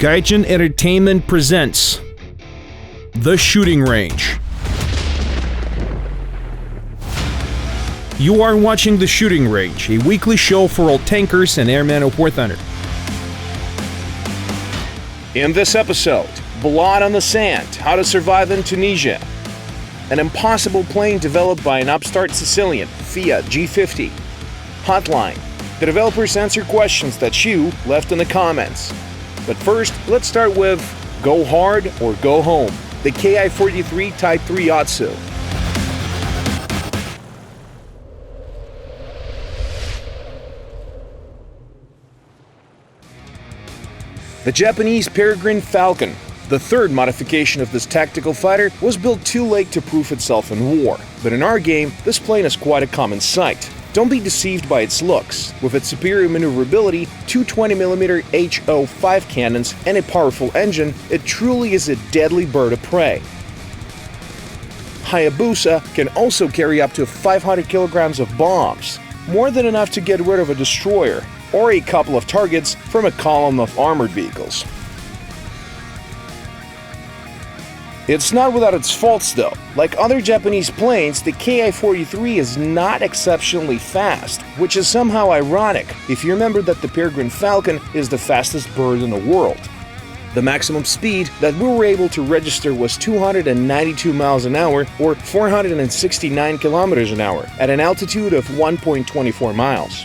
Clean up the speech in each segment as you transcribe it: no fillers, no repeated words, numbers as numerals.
Gaijin Entertainment presents The Shooting Range. You are watching The Shooting Range, a weekly show for all tankers and airmen of War Thunder. In this episode, Blood on the Sand, How to Survive in Tunisia. An impossible plane developed by an upstart Sicilian, Fiat G.50. Hotline. The developers answer questions that you left in the comments. But first, let's start with Go Hard or Go Home, the Ki-43-III Otsu. The Japanese Peregrine Falcon, the third modification of this tactical fighter, was built too late to prove itself in war. But in our game, this plane is quite a common sight. Don't be deceived by its looks. With its superior maneuverability, two 20mm HO5 cannons, and a powerful engine, it truly is a deadly bird of prey. Hayabusa can also carry up to 500 kilograms of bombs, more than enough to get rid of a destroyer or a couple of targets from a column of armored vehicles. It's not without its faults though. Like other Japanese planes, the Ki-43 is not exceptionally fast, which is somehow ironic if you remember that the Peregrine Falcon is the fastest bird in the world. The maximum speed that we were able to register was 292 miles an hour or 469 kilometers an hour at an altitude of 1.24 miles.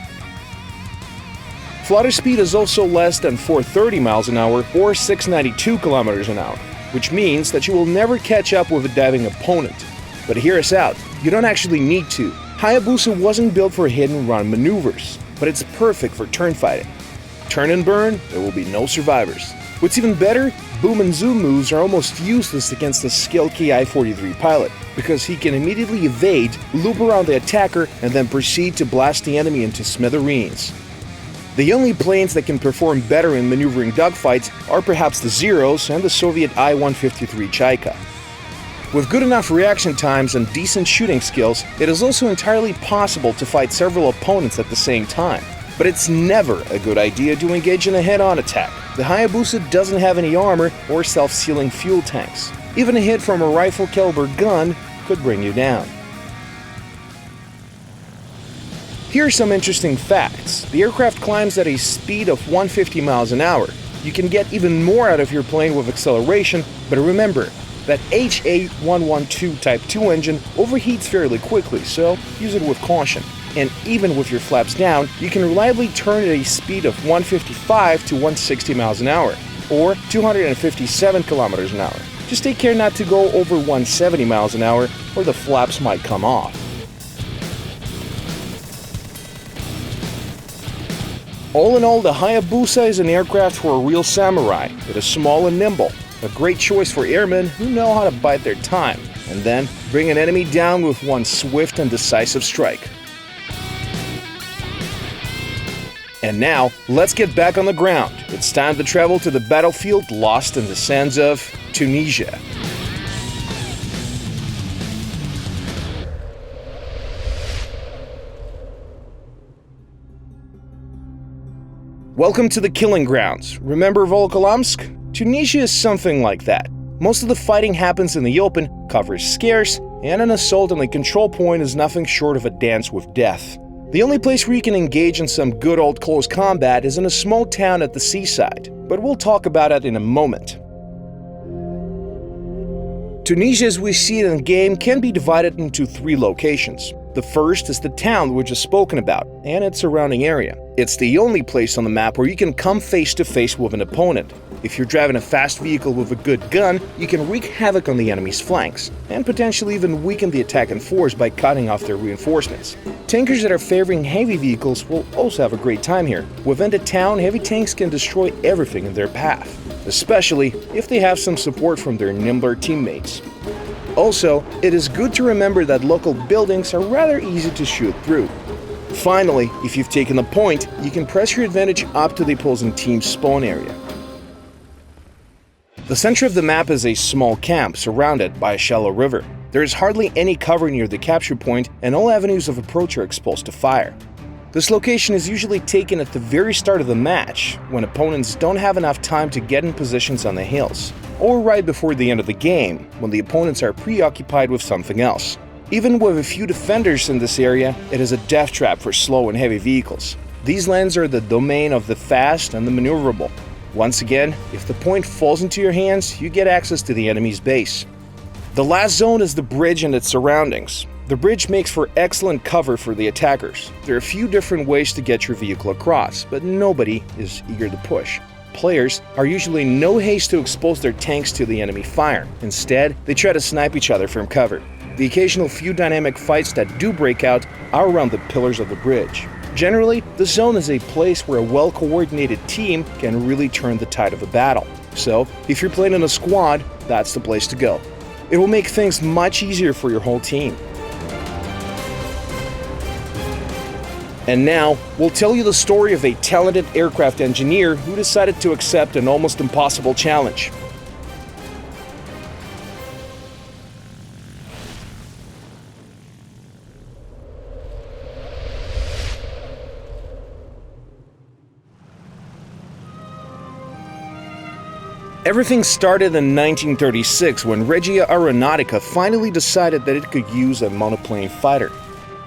Flutter speed is also less than 430 miles an hour or 692 kilometers an hour, which means that you will never catch up with a diving opponent. But hear us out, you don't actually need to. Hayabusa wasn't built for hit-and-run maneuvers, but it's perfect for turn fighting. Turn and burn, there will be no survivors. What's even better, boom and zoom moves are almost useless against a skilled Ki-43 pilot, because he can immediately evade, loop around the attacker, and then proceed to blast the enemy into smithereens. The only planes that can perform better in maneuvering dogfights are perhaps the Zeros and the Soviet I-153 Chaika. With good enough reaction times and decent shooting skills, it is also entirely possible to fight several opponents at the same time. But it's never a good idea to engage in a head-on attack. The Hayabusa doesn't have any armor or self-sealing fuel tanks. Even a hit from a rifle-caliber gun could bring you down. Here are some interesting facts. The aircraft climbs at a speed of 150 miles an hour. You can get even more out of your plane with acceleration, but remember that HA112 Type 2 engine overheats fairly quickly, so use it with caution. And even with your flaps down, you can reliably turn at a speed of 155 to 160 miles an hour, or 257 kilometers an hour. Just take care not to go over 170 miles an hour, or the flaps might come off. All in all, the Hayabusa is an aircraft for a real samurai. It is small and nimble, a great choice for airmen who know how to bide their time, and then bring an enemy down with one swift and decisive strike. And now, let's get back on the ground. It's time to travel to the battlefield lost in the sands of Tunisia. Welcome to the killing grounds. Remember Volkolamsk? Tunisia is something like that. Most of the fighting happens in the open, cover is scarce, and an assault on the control point is nothing short of a dance with death. The only place where you can engage in some good old close combat is in a small town at the seaside, but we'll talk about it in a moment. Tunisia as we see it in game can be divided into three locations. The first is the town we just spoken about, and its surrounding area. It's the only place on the map where you can come face to face with an opponent. If you're driving a fast vehicle with a good gun, you can wreak havoc on the enemy's flanks, and potentially even weaken the attacking force by cutting off their reinforcements. Tankers that are favoring heavy vehicles will also have a great time here. Within the town, heavy tanks can destroy everything in their path, especially if they have some support from their nimbler teammates. Also, it is good to remember that local buildings are rather easy to shoot through. Finally, if you've taken the point, you can press your advantage up to the opposing team's spawn area. The center of the map is a small camp surrounded by a shallow river. There is hardly any cover near the capture point, and all avenues of approach are exposed to fire. This location is usually taken at the very start of the match, when opponents don't have enough time to get in positions on the hills, or right before the end of the game, when the opponents are preoccupied with something else. Even with a few defenders in this area, it is a death trap for slow and heavy vehicles. These lands are the domain of the fast and the maneuverable. Once again, if the point falls into your hands, you get access to the enemy's base. The last zone is the bridge and its surroundings. The bridge makes for excellent cover for the attackers. There are a few different ways to get your vehicle across, but nobody is eager to push. Players are usually in no haste to expose their tanks to the enemy fire. Instead, they try to snipe each other from cover. The occasional few dynamic fights that do break out are around the pillars of the bridge. Generally, the zone is a place where a well-coordinated team can really turn the tide of a battle. So, if you're playing in a squad, that's the place to go. It will make things much easier for your whole team. And now, we'll tell you the story of a talented aircraft engineer who decided to accept an almost impossible challenge. Everything started in 1936 when Regia Aeronautica finally decided that it could use a monoplane fighter.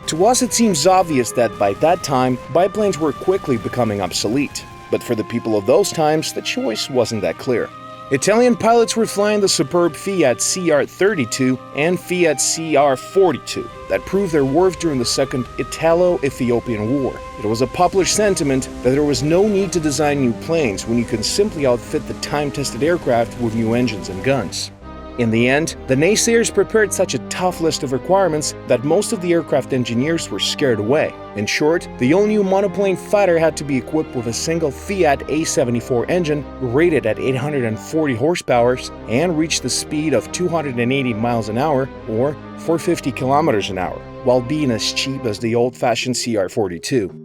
To us it seems obvious that by that time, biplanes were quickly becoming obsolete. But for the people of those times, the choice wasn't that clear. Italian pilots were flying the superb Fiat CR-32 and Fiat CR-42 that proved their worth during the Second Italo-Ethiopian War. It was a popular sentiment that there was no need to design new planes when you can simply outfit the time-tested aircraft with new engines and guns. In the end, the naysayers prepared such a tough list of requirements that most of the aircraft engineers were scared away. In short, the all-new monoplane fighter had to be equipped with a single Fiat A74 engine rated at 840 horsepower and reach the speed of 280 miles an hour or 450 kilometers an hour, while being as cheap as the old-fashioned CR-42.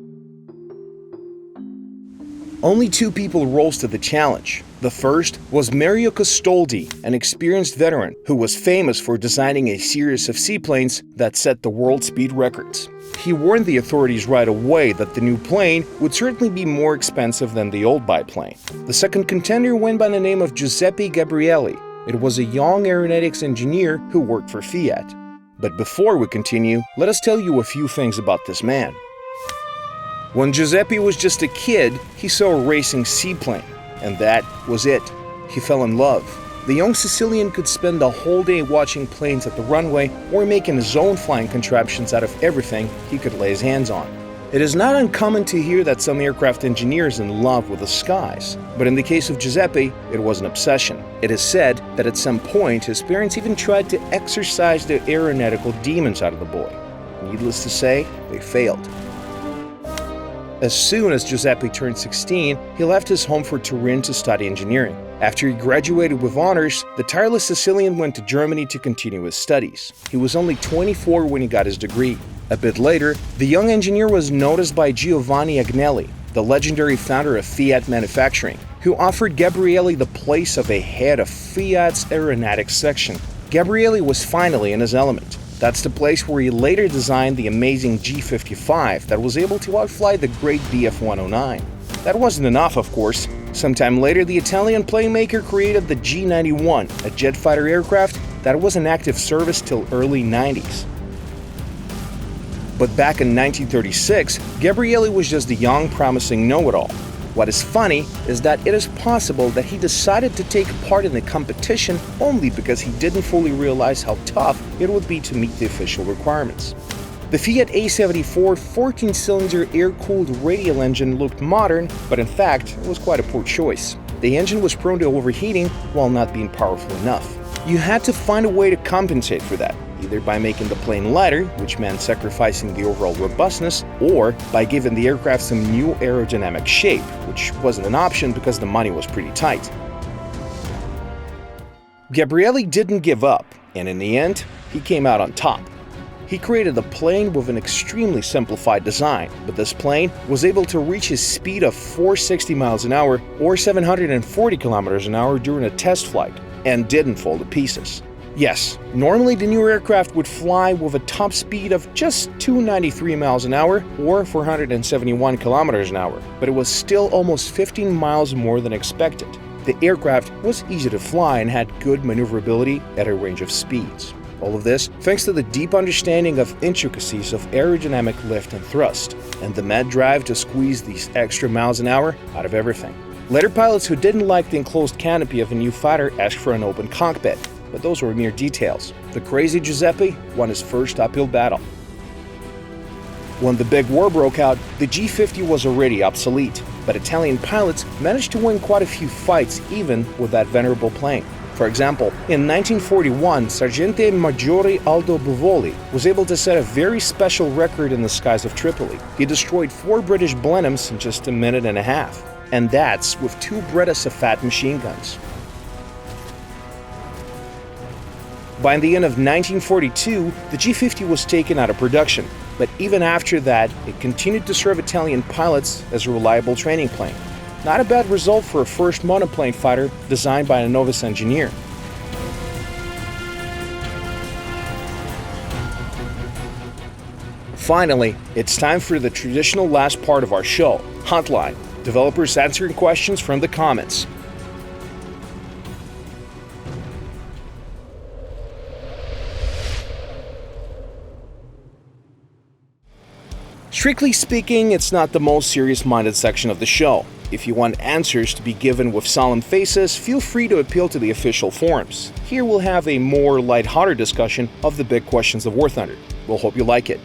Only two people rose to the challenge. The first was Mario Castoldi, an experienced veteran who was famous for designing a series of seaplanes that set the world speed records. He warned the authorities right away that the new plane would certainly be more expensive than the old biplane. The second contender went by the name of Giuseppe Gabrielli. It was a young aeronautics engineer who worked for Fiat. But before we continue, let us tell you a few things about this man. When Giuseppe was just a kid, he saw a racing seaplane, and that was it. He fell in love. The young Sicilian could spend the whole day watching planes at the runway or making his own flying contraptions out of everything he could lay his hands on. It is not uncommon to hear that some aircraft engineers are in love with the skies, but in the case of Giuseppe, it was an obsession. It is said that at some point his parents even tried to exorcise the aeronautical demons out of the boy. Needless to say, they failed. As soon as Giuseppe turned 16, he left his home for Turin to study engineering. After he graduated with honors, the tireless Sicilian went to Germany to continue his studies. He was only 24 when he got his degree. A bit later, the young engineer was noticed by Giovanni Agnelli, the legendary founder of Fiat Manufacturing, who offered Gabrielli the place of a head of Fiat's aeronautics section. Gabrielli was finally in his element. That's the place where he later designed the amazing G.55 that was able to outfly the great Bf-109. That wasn't enough, of course. Sometime later, the Italian plane maker created the G-91, a jet fighter aircraft that was in active service till early 90s. But back in 1936, Gabrielli was just a young, promising know-it-all. What is funny is that it is possible that he decided to take part in the competition only because he didn't fully realize how tough it would be to meet the official requirements. The Fiat A74 14-cylinder air-cooled radial engine looked modern, but in fact, it was quite a poor choice. The engine was prone to overheating while not being powerful enough. You had to find a way to compensate for that, either by making the plane lighter, which meant sacrificing the overall robustness, or by giving the aircraft some new aerodynamic shape, which wasn't an option because the money was pretty tight. Gabrielli didn't give up, and in the end, he came out on top. He created a plane with an extremely simplified design, but this plane was able to reach a speed of 460 miles an hour or 740 kilometers an hour during a test flight, and didn't fall to pieces. Yes, normally the new aircraft would fly with a top speed of just 293 miles an hour or 471 kilometers an hour, but it was still almost 15 miles more than expected. The aircraft was easy to fly and had good maneuverability at a range of speeds. All of this thanks to the deep understanding of intricacies of aerodynamic lift and thrust, and the mad drive to squeeze these extra miles an hour out of everything. Later pilots who didn't like the enclosed canopy of a new fighter asked for an open cockpit, but those were mere details. The crazy Giuseppe won his first uphill battle. When the big war broke out, the G.50 was already obsolete, but Italian pilots managed to win quite a few fights even with that venerable plane. For example, in 1941, Sergente Maggiore Aldo Buvoli was able to set a very special record in the skies of Tripoli. He destroyed 4 British Blenheims in just a minute and a half, and that's with 2 Breda Safat machine guns. By the end of 1942, the G.50 was taken out of production, but even after that, it continued to serve Italian pilots as a reliable training plane. Not a bad result for a first monoplane fighter designed by a novice engineer. Finally, it's time for the traditional last part of our show, Hotline, developers answering questions from the comments. Strictly speaking, it's not the most serious-minded section of the show. If you want answers to be given with solemn faces, feel free to appeal to the official forums. Here we'll have a more lighthearted discussion of the big questions of War Thunder. We'll hope you like it.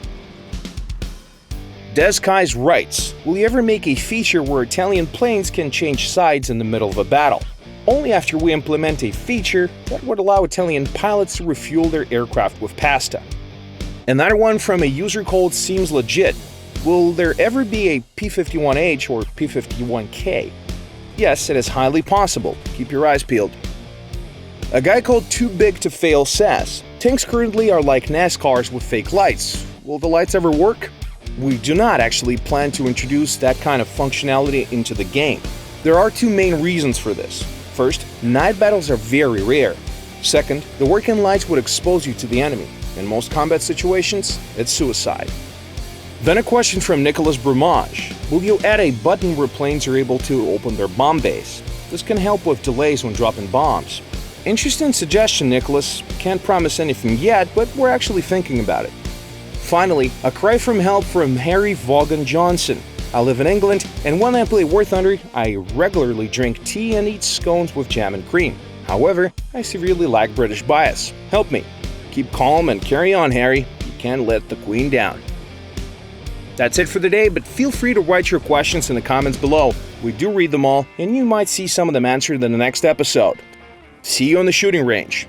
Des Kais writes, will you ever make a feature where Italian planes can change sides in the middle of a battle? Only after we implement a feature that would allow Italian pilots to refuel their aircraft with pasta. Another one from a user called Seems Legit. Will there ever be a P-51H or P-51K? Yes, it is highly possible. Keep your eyes peeled. A guy called Too Big to Fail says, tanks currently are like NASCARs with fake lights. Will the lights ever work? We do not actually plan to introduce that kind of functionality into the game. There are 2 main reasons for this. First, night battles are very rare. Second, the working lights would expose you to the enemy. In most combat situations, it's suicide. Then a question from Nicholas Brumage. Will you add a button where planes are able to open their bomb bays? This can help with delays when dropping bombs. Interesting suggestion, Nicholas. Can't promise anything yet, but we're actually thinking about it. Finally, a cry from help from Harry Vaughan Johnson. I live in England, and when I play War Thunder, I regularly drink tea and eat scones with jam and cream. However, I severely lack British bias. Help me. Keep calm and carry on, Harry. You can't let the Queen down. That's it for the day, but feel free to write your questions in the comments below. We do read them all, and you might see some of them answered in the next episode. See you on the shooting range.